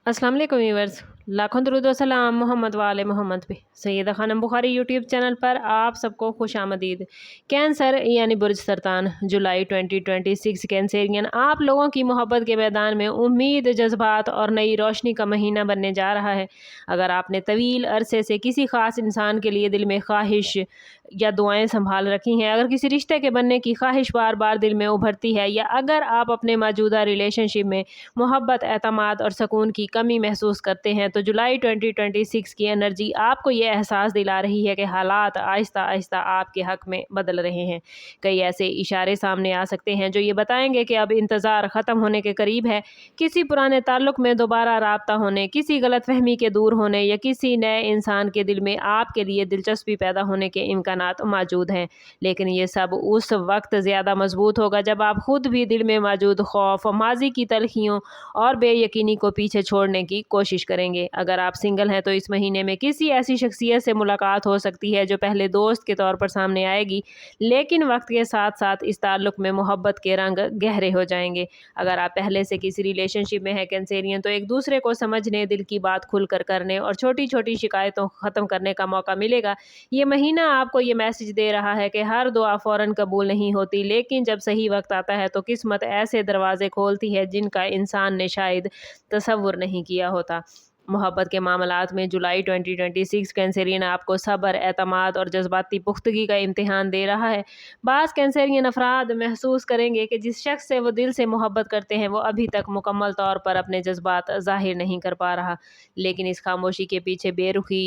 अस्सलाम वालेकुम व्यूअर्स, लाखों दरूद व सलाम मोहम्मद वाले मोहम्मद पे। सैयदा खानम बुखारी यूट्यूब चैनल पर आप सबको खुश आमदीद। कैंसर यानी बुर्ज सरतान, जुलाई 2026 कैंसेरियन आप लोगों की मोहब्बत के मैदान में उम्मीद, जज्बात और नई रोशनी का महीना बनने जा रहा है। अगर आपने तवील अरसे से किसी ख़ास इंसान के लिए दिल में ख्वाहिश या दुआएं संभाल रखी हैं, अगर किसी रिश्ते के बनने की ख्वाहिश बार बार दिल में उभरती है, या अगर आप अपने मौजूदा रिलेशनशिप में मोहब्बत, एतमाद और सुकून की कमी महसूस करते हैं, तो जुलाई 2026 की एनर्जी आपको ये एहसास दिला रही है कि हालात आहिस्ता आहिस्ता आपके हक में बदल रहे हैं। कई ऐसे इशारे सामने आ सकते हैं जो ये बताएंगे कि अब इंतज़ार ख़त्म होने के करीब है। किसी पुराने ताल्लुक़ में दोबारा राब्ता होने, किसी गलतफहमी के दूर होने या किसी नए इंसान के दिल में आपके लिए दिलचस्पी पैदा होने के इम्कानात मौजूद हैं। लेकिन ये सब उस वक्त ज़्यादा मजबूत होगा जब आप खुद भी दिल में मौजूद खौफ, माजी की तलखियों और बेयकीनी को पीछे छोड़ने की कोशिश करेंगे। अगर आप सिंगल हैं तो इस महीने में किसी ऐसी शख्सियत से मुलाकात हो सकती है जो पहले दोस्त के तौर पर सामने आएगी, लेकिन वक्त के साथ साथ इस ताल्लुक़ में मोहब्बत के रंग गहरे हो जाएंगे। अगर आप पहले से किसी रिलेशनशिप में है कैंसेरियन, तो एक दूसरे को समझने, दिल की बात खुलकर करने और छोटी छोटी शिकायतों को ख़त्म करने का मौका मिलेगा। ये महीना आपको ये मैसेज दे रहा है कि हर दुआ फ़ौरन कबूल नहीं होती, लेकिन जब सही वक्त आता है तो किस्मत ऐसे दरवाजे खोलती है जिनका इंसान ने शायद तसव्वुर नहीं किया होता। मोहब्बत के मामलात में जुलाई 2026 कैंसेरियन आपको सब्र, एतमाद और जज्बाती पुख्तगी का इम्तिहान दे रहा है। बाज़ कैंसेरियन अफराद महसूस करेंगे कि जिस शख्स से वो दिल से मोहब्बत करते हैं वो अभी तक मुकम्मल तौर पर अपने जज्बात ज़ाहिर नहीं कर पा रहा, लेकिन इस खामोशी के पीछे बेरुखी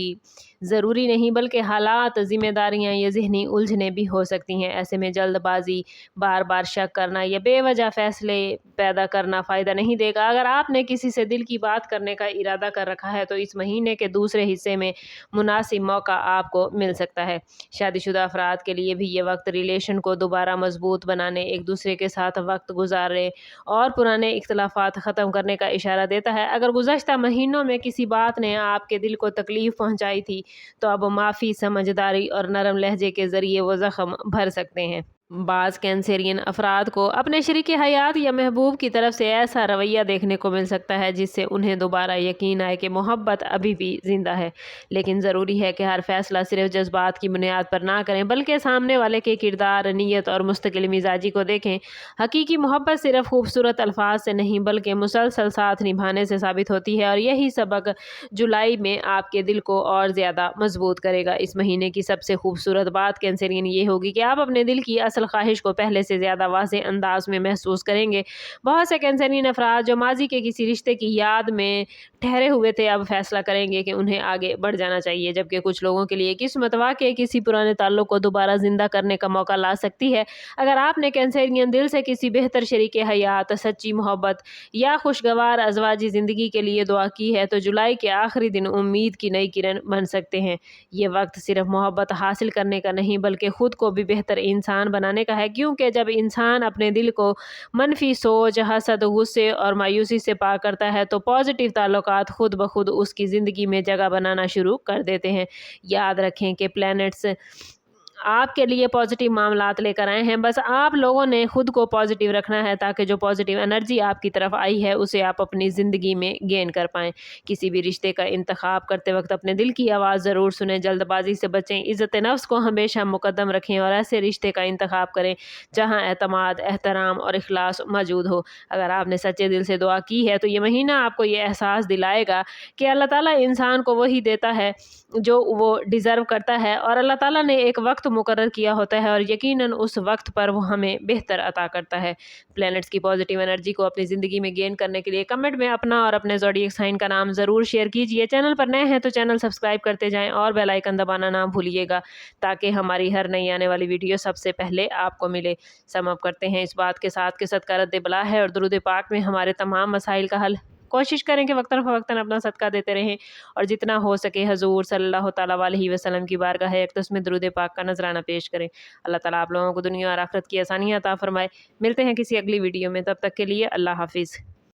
ज़रूरी नहीं बल्कि हालात, ज़िम्मेदारियाँ या ज़हनी उलझने भी हो सकती हैं। ऐसे में जल्दबाजी, बार बार शक करना या बेवजह फ़ैसले पैदा करना फ़ायदा नहीं देगा। अगर आपने किसी से दिल की बात करने का इरादा कर रखा है तो इस महीने के दूसरे हिस्से में मुनासिब मौका आपको मिल सकता है। शादीशुदा अफराद के लिए भी ये वक्त रिलेशन को दोबारा मजबूत बनाने, एक दूसरे के साथ वक्त गुजारने और पुराने इख्तलाफात ख़त्म करने का इशारा देता है। अगर गुज़श्ता महीनों में किसी बात ने आपके दिल को तकलीफ़ पहुँचाई थी, तो अब माफ़ी, समझदारी और नरम लहजे के ज़रिए वो ज़ख्म भर सकते हैं। बाज़ कैंसेरियन अफराद को अपने शरीके हयात या महबूब की तरफ से ऐसा रवैया देखने को मिल सकता है जिससे उन्हें दोबारा यकीन आए कि मोहब्बत अभी भी ज़िंदा है। लेकिन ज़रूरी है कि हर फैसला सिर्फ जज्बात की बुनियाद पर ना करें, बल्कि सामने वाले के किरदार, नीयत और मुस्तकिल मिजाजी को देखें। हकीकी मोहब्बत सिर्फ खूबसूरत अल्फाज से नहीं बल्कि मुसलसल साथ निभाने से साबित होती है, और यही सबक जुलाई में आपके दिल को और ज़्यादा मजबूत करेगा। इस महीने की सबसे खूबसूरत बात कैंसेरियन ये होगी कि आप अपने दिल की असल ख्वाहिश को पहले से ज़्यादा वाज़ेह अंदाज में महसूस करेंगे। बहुत से कैंसेरियन अफराद जो माजी के किसी रिश्ते की याद में ठहरे हुए थे, अब फैसला करेंगे कि उन्हें आगे बढ़ जाना चाहिए, जबकि कुछ लोगों के लिए किस्मत वाक़ई किसी पुराने ताल्लुक़ को दोबारा ज़िंदा करने का मौका ला सकती है। अगर आपने कैंसेरियन दिल से किसी बेहतर शरीके हयात, सच्ची मोहब्बत या खुशगवार अज़वाजी ज़िंदगी के लिए दुआ की है, तो जुलाई के आखिरी दिन उम्मीद की नई किरण बन सकते हैं। ये वक्त सिर्फ मोहब्बत हासिल करने का नहीं बल्कि ख़ुद को भी बेहतर इंसान बनाने का है, क्योंकि जब इंसान अपने दिल को मनफी सोच, हसद, गुस्से और मायूसी से पाक करता है तो पॉजिटिव ताल्लुकात खुद ब खुद उसकी ज़िंदगी में जगह बनाना शुरू कर देते हैं। याद रखें कि प्लैनेट्स आपके लिए पॉजिटिव मामलात लेकर आए हैं, बस आप लोगों ने खुद को पॉजिटिव रखना है ताकि जो पॉजिटिव एनर्जी आपकी तरफ आई है उसे आप अपनी ज़िंदगी में गेन कर पाएँ। किसी भी रिश्ते का इंतखाब करते वक्त अपने दिल की आवाज़ ज़रूर सुनें, जल्दबाजी से बचें, इज़्ज़त नफ्स को हमेशा मुकद्दम रखें और ऐसे रिश्ते का इंतखाब करें जहाँ एतमाद, एहतराम और इखलास मौजूद हो। अगर आपने सच्चे दिल से दुआ की है तो ये महीना आपको ये एहसास दिलाएगा कि अल्लाह ताला इंसान को वही देता है जो वो डिज़र्व करता है, और अल्लाह ताला ने एक वक्त मुकर्रर किया होता है और यकीनन उस वक्त पर वो हमें बेहतर अता करता है। प्लैनेट्स की पॉजिटिव एनर्जी को अपनी ज़िंदगी में गेन करने के लिए कमेंट में अपना और अपने ज़ोडिएक साइन का नाम ज़रूर शेयर कीजिए। चैनल पर नए हैं तो चैनल सब्सक्राइब करते जाएं और बेल आइकन दबाना ना भूलिएगा ताकि हमारी हर नई आने वाली वीडियो सबसे पहले आपको मिले। सम अप करते हैं इस बात के साथ कि सदका रद्द बला है और दुरूद पाक में हमारे तमाम मसाइल का हल। कोशिश करें कि वक्तन फ़वक्तन अपना सदका देते रहें और जितना हो सके हजूर सल्लल्लाहु ताला अलैहि वसल्लम की बारगाह अक़दस में दुरूद पाक का नजराना पेश करें। अल्लाह ताला आप लोगों को दुनिया और आखिरत की आसानियाँ अता फरमाए। मिलते हैं किसी अगली वीडियो में, तब तक के लिए अल्लाह हाफिज़।